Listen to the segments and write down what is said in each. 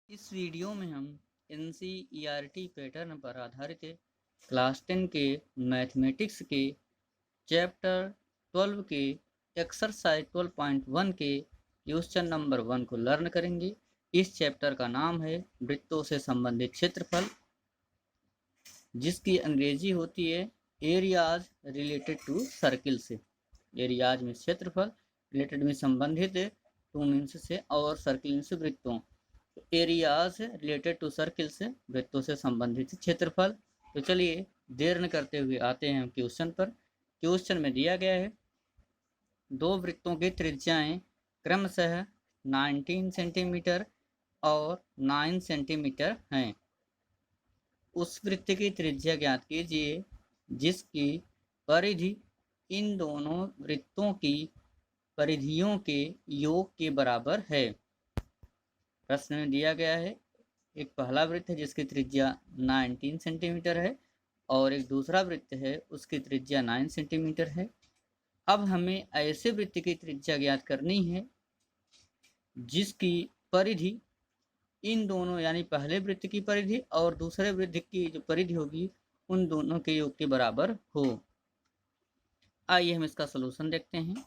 इस वीडियो में हम एनसीईआरटी पैटर्न पर आधारित क्लास 10 के मैथमेटिक्स के चैप्टर 12 के एक्सरसाइज 12.1 के क्वेश्चन नंबर 1 को लर्न करेंगे। इस चैप्टर का नाम है वृत्तों से संबंधित क्षेत्रफल, जिसकी अंग्रेजी होती है एरियाज रिलेटेड टू सर्किल से। एरियाज में क्षेत्रफल, रिलेटेड में संबंधित, टू मीन्स से, और सर्किल से वृत्तों। एरियाज रिलेटेड टू सर्किल से वृत्तों से संबंधित क्षेत्रफल। तो चलिए देर न करते हुए आते हैं क्वेश्चन पर। क्वेश्चन में दिया गया है दो वृत्तों की त्रिज्याएं क्रमशः 19 सेंटीमीटर और 9 सेंटीमीटर हैं। उस वृत्त की त्रिज्या ज्ञात कीजिए जिसकी परिधि इन दोनों वृत्तों की परिधियों के योग के बराबर है। प्रश्न में दिया गया है एक पहला वृत्त है जिसकी त्रिज्या 19 सेंटीमीटर है और एक दूसरा वृत्त है उसकी त्रिज्या 9 सेंटीमीटर है। अब हमें ऐसे वृत्त की त्रिज्या ज्ञात करनी है जिसकी परिधि इन दोनों, यानी पहले वृत्त की परिधि और दूसरे वृत्त की जो परिधि होगी उन दोनों के योग के बराबर हो। आइए हम इसका सलूशन देखते हैं।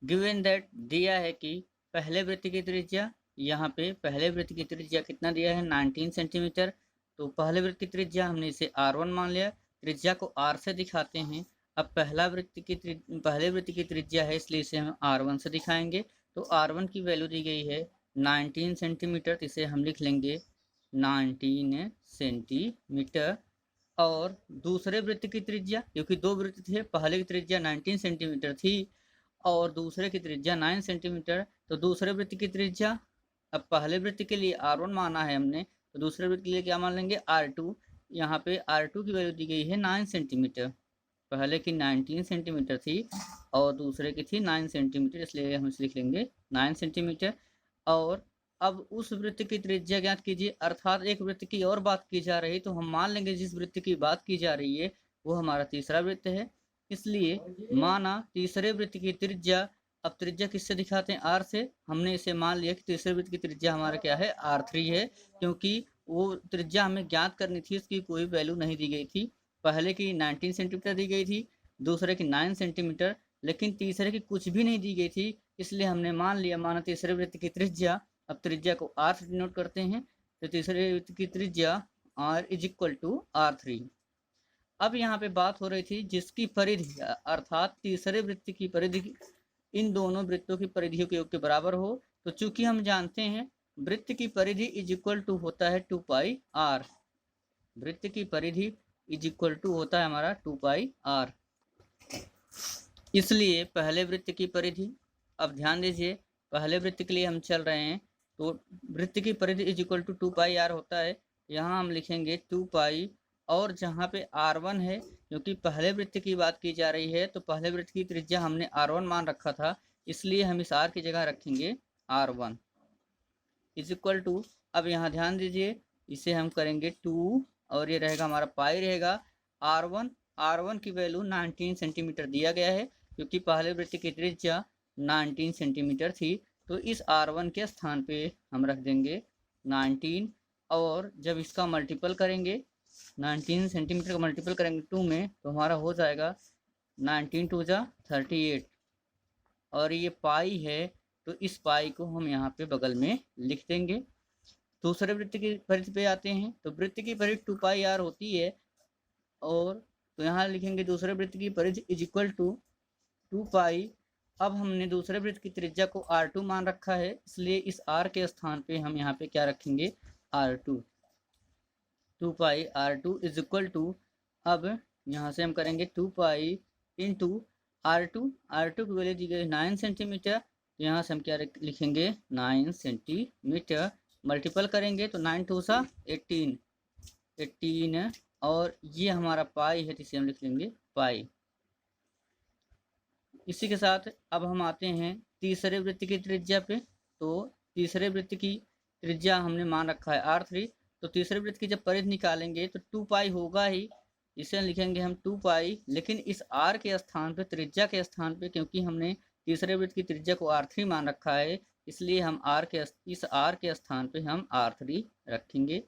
गिवन दैट दिया है कि पहले वृत्त की त्रिज्या, यहाँ पे पहले वृत्त की त्रिज्या कितना दिया है 19 सेंटीमीटर। तो पहले वृत्त की त्रिज्या हमने इसे R1 मान लिया, त्रिज्या को R से दिखाते हैं। अब पहले वृत्त की त्रिज्या है इसलिए इसे हम R1 से दिखाएंगे। तो R1 की वैल्यू दी गई है 19 सेंटीमीटर, तो इसे हम लिख लेंगे 19 सेंटीमीटर। और दूसरे वृत्त की त्रिज्या, क्योंकि दो वृत्त थे, पहले की त्रिज्या 19 सेंटीमीटर थी और दूसरे की त्रिज्या 9 सेंटीमीटर। तो दूसरे वृत्त की त्रिज्या, अब पहले वृत्त के लिए R1 माना है हमने, तो दूसरे वृत्त के लिए क्या मान लेंगे R2। यहाँ पे R2 की वैल्यू दी गई है 9 सेंटीमीटर। पहले की 19 सेंटीमीटर थी और दूसरे की थी 9 सेंटीमीटर, इसलिए हम इसे लिख लेंगे 9 सेंटीमीटर। और अब उस वृत्त की त्रिज्या ज्ञात कीजिए, अर्थात एक वृत्त की और बात की जा रही, तो हम मान लेंगे जिस वृत्त की बात की जा रही है वो हमारा तीसरा वृत्त है। इसलिए माना तीसरे वृत्त की त्रिज्या, अब त्रिज्या किससे दिखाते हैं R से। हमने इसे मान लिया कि तीसरे वृत्त की त्रिज्या हमारा क्या है R3 है, क्योंकि वो त्रिज्या हमें ज्ञात करनी थी, उसकी कोई वैल्यू नहीं दी गई थी। पहले की 19 सेंटीमीटर दी गई थी, दूसरे की 9 सेंटीमीटर, लेकिन तीसरे की कुछ भी नहीं दी गई थी, इसलिए हमने मान लिया माना तीसरे वृत्त की त्रिज्या। अब त्रिज्या को R से डिनोट करते हैं, तो तीसरे वृत्त की त्रिज्या R is equal to R3। अब यहाँ पे बात हो रही थी जिसकी परिधि, अर्थात तीसरे वृत्त की परिधि इन दोनों वृत्तों की परिधियों के योग के बराबर हो। तो चूंकि हम जानते हैं वृत्त की परिधि इज इक्वल टू होता है 2 पाई R। वृत्त की परिधि इज इक्वल टू होता है हमारा 2 पाई R। इसलिए पहले वृत्त की परिधि, अब ध्यान दीजिए पहले वृत्त के लिए हम चल रहे हैं, तो वृत्त की परिधि is equal to 2 pi R होता है। यहाँ हम लिखेंगे 2 पाई, और जहाँ पे R1 है, क्योंकि पहले वृत्त की बात की जा रही है तो पहले वृत्त की त्रिज्या हमने R1 मान रखा था, इसलिए हम इस R की जगह रखेंगे R1 इज इक्वल टू, अब यहाँ ध्यान दीजिए इसे हम करेंगे 2 और ये रहेगा हमारा पाई रहेगा R1 की वैल्यू 19 सेंटीमीटर दिया गया है, क्योंकि पहले वृत्त की त्रिज्या 19 सेंटीमीटर थी। तो इस R1 के स्थान पे हम रख देंगे 19, और जब इसका मल्टीपल करेंगे 19 सेंटीमीटर का मल्टीपल करेंगे 2 में, तो हमारा हो जाएगा 19 2 जा 38, और ये पाई है तो इस पाई को हम यहाँ पे बगल में लिख देंगे। दूसरे वृत्त की परिधि पे आते हैं, तो वृत्त की परिधि 2 पाई R होती है, और तो यहाँ लिखेंगे दूसरे वृत्त की परिधि इज इक्वल टू 2 पाई। अब हमने दूसरे वृत्त की त्रिज्या को R2 मान रखा है, इसलिए इस R के स्थान पे हम यहाँ पे क्या रखेंगे R2, 2 pi R2 is equal to, अब यहाँ से हम करेंगे 2 पाई इंटू R2 की वैल्यू दी गई 9 सेंटीमीटर, तो यहाँ से हम क्या लिखेंगे 9 सेंटीमीटर, मल्टीपल करेंगे तो 9 2 सा 18, और ये हमारा पाई है, जिसे हम लिख लेंगे पाई। इसी के साथ अब हम आते हैं तीसरे वृत्त की त्रिज्या पे। तो तीसरे वृत्त की त्रिज्या हमने मान रखा है R3, तो तीसरे वृत्त की जब परिधि निकालेंगे तो 2 पाई होगा ही, इसे लिखेंगे हम 2 पाई, लेकिन इस R के स्थान पे, त्रिज्या के स्थान पे, क्योंकि हमने तीसरे वृत्त की त्रिज्या को R3 मान रखा है, इसलिए हम इस आर के स्थान पे हम R3 रखेंगे।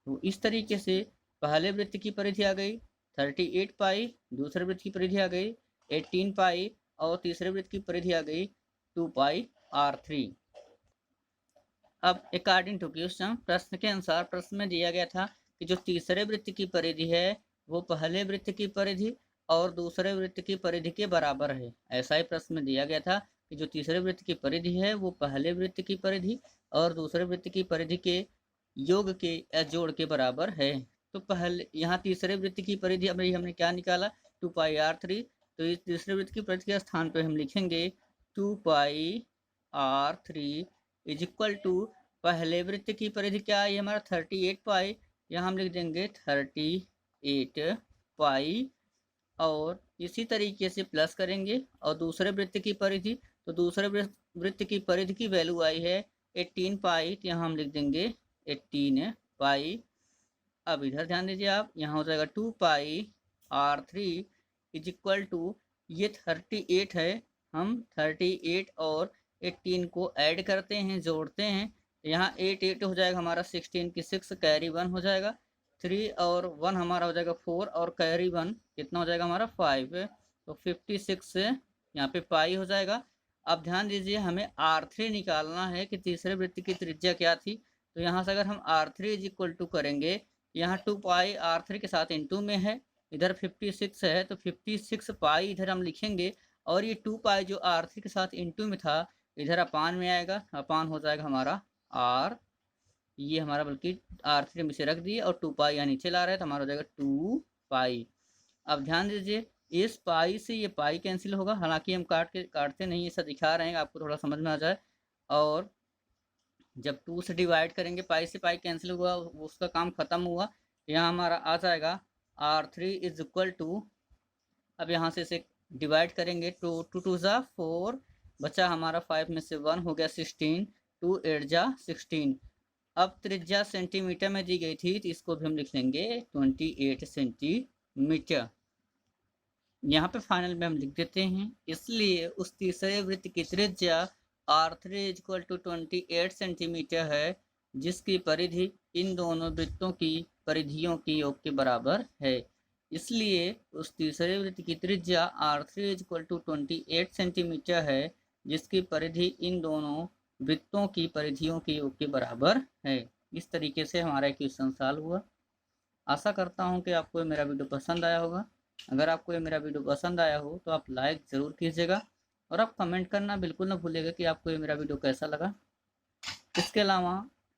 तो इस तरीके से पहले वृत्त की परिधि आ गई 38 पाई, दूसरे वृत्त की परिधि आ गई 18 पाई और तीसरे वृत्त की परिधि आ गई 2 पाई R3। अब अकॉर्डिंग टू क्वेश्चन, प्रश्न के अनुसार प्रश्न में दिया गया था कि जो तीसरे वृत्त की परिधि है वो पहले वृत्त की परिधि और दूसरे वृत्त की परिधि के बराबर है। ऐसा ही प्रश्न में दिया गया था कि जो तीसरे वृत्त की परिधि है वो पहले वृत्त की परिधि और दूसरे वृत्त की परिधि के योग के या जोड़ के बराबर है। तो पहले यहाँ तीसरे वृत्त की परिधि हमने क्या निकाला 2 पाई R3। तो इस तीसरे वृत्त की परिधि के स्थान पर हम लिखेंगे 2 पाई R3 इज इक्वल टू पहले वृत्त की परिधि क्या है हमारा 38 पाई, यहाँ हम लिख देंगे 38 पाई और इसी तरीके से प्लस करेंगे। और दूसरे वृत्त की परिधि, तो दूसरे वृत्त की परिधि की वैल्यू आई है 18 पाई, तो यहाँ हम लिख देंगे 18 पाई। अब इधर ध्यान दीजिए आप, यहाँ हो जाएगा 2 पाई R3 इज इक्वल टू ये 38 है, हम 38 और 18 को ऐड करते हैं, जोड़ते हैं। यहाँ 8 हो जाएगा हमारा 16 की 6 कैरी 1 हो जाएगा, 3 और 1 हमारा हो जाएगा 4 और कैरी 1 कितना हो जाएगा हमारा 5। तो 56 यहाँ पे पाई हो जाएगा। अब ध्यान दीजिए हमें R3 निकालना है कि तीसरे वृत्त की त्रिज्या क्या थी। तो यहाँ से अगर हम R3 इज इक्वल टू करेंगे, यहाँ 2 पाई R3 के साथ इनटू में है, इधर 56 है तो 56 पाई इधर हम लिखेंगे और ये 2 पाई जो R3 के साथ इनटू में था इधर अपान में आएगा, अपान हो जाएगा हमारा R, ये हमारा बल्कि R3 में से रख दिए और 2 पाई यहाँ नीचे ला रहे हैं तो हमारा हो जाएगा 2 पाई। अब ध्यान दीजिए इस पाई से ये पाई कैंसिल होगा, हालांकि हम काटते नहीं, ऐसा दिखा रहे हैं आपको थोड़ा समझ में आ जाए। और जब 2 से डिवाइड करेंगे पाई से पाई कैंसिल हुआ, उसका काम खत्म हुआ। यहाँ हमारा आ जाएगा R3 इज इक्वल टू, अब यहाँ से इसे डिवाइड करेंगे 2 2 ज़ा 4, बचा हमारा 5 में से 1 हो गया 16, 2 8 जा 16। अब त्रिज्या सेंटीमीटर में दी गई थी तो इसको भी हम लिख लेंगे 28 सेंटीमीटर। यहाँ पे फाइनल में हम लिख देते हैं, इसलिए उस तीसरे वृत्त की त्रिज्या R3 इक्वल टू 28 सेंटीमीटर है, जिसकी परिधि इन दोनों वृत्तों की परिधियों की योग के बराबर है। इसलिए उस तीसरे वृत्त की त्रिज्या R3 इक्वल टू 28 सेंटीमीटर है, जिसकी परिधि इन दोनों वृत्तों की परिधियों के योग के बराबर है। इस तरीके से हमारा क्वेश्चन सॉल्व हुआ। आशा करता हूँ कि आपको मेरा वीडियो पसंद आया होगा। अगर आपको ये मेरा वीडियो पसंद आया हो तो आप लाइक ज़रूर कीजिएगा और आप कमेंट करना बिल्कुल ना भूलिएगा कि आपको ये मेरा वीडियो कैसा लगा। इसके अलावा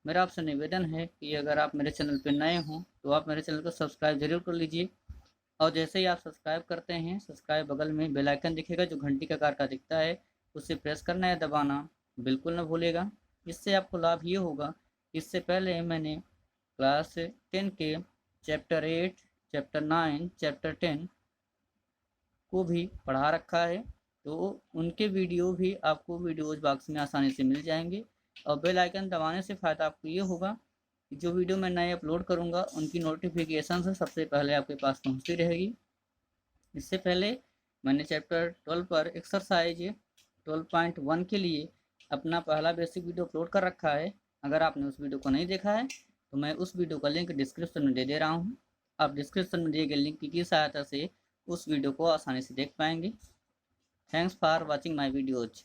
मेरा आपसे निवेदन है कि अगर आप मेरे चैनल पर नए हों तो आप मेरे चैनल को सब्सक्राइब जरूर कर लीजिए और जैसे ही आप सब्सक्राइब करते हैं, सब्सक्राइब बगल में बेल आइकन दिखेगा जो घंटी का आकार का दिखता है, उसे प्रेस करना या दबाना बिल्कुल ना भूलिएगा। इससे आपको लाभ ये होगा, इससे पहले मैंने क्लास 10 के चैप्टर 8, चैप्टर 9, चैप्टर 10 को भी पढ़ा रखा है, तो उनके वीडियो भी आपको वीडियोज बॉक्स में आसानी से मिल जाएंगे। और बेल आइकन दबाने से फ़ायदा आपको ये होगा कि जो वीडियो मैं नए अपलोड करूँगा उनकी नोटिफिकेशन सबसे पहले आपके पास पहुँचती रहेगी। इससे पहले मैंने चैप्टर 12 पर एक्सरसाइज 12.1 के लिए अपना पहला बेसिक वीडियो अपलोड कर रखा है। अगर आपने उस वीडियो को नहीं देखा है तो मैं उस वीडियो का लिंक डिस्क्रिप्शन में दे रहा हूँ। आप डिस्क्रिप्शन में दिए गए लिंक की सहायता से उस वीडियो को आसानी से देख पाएंगे। Thanks for watching my videos.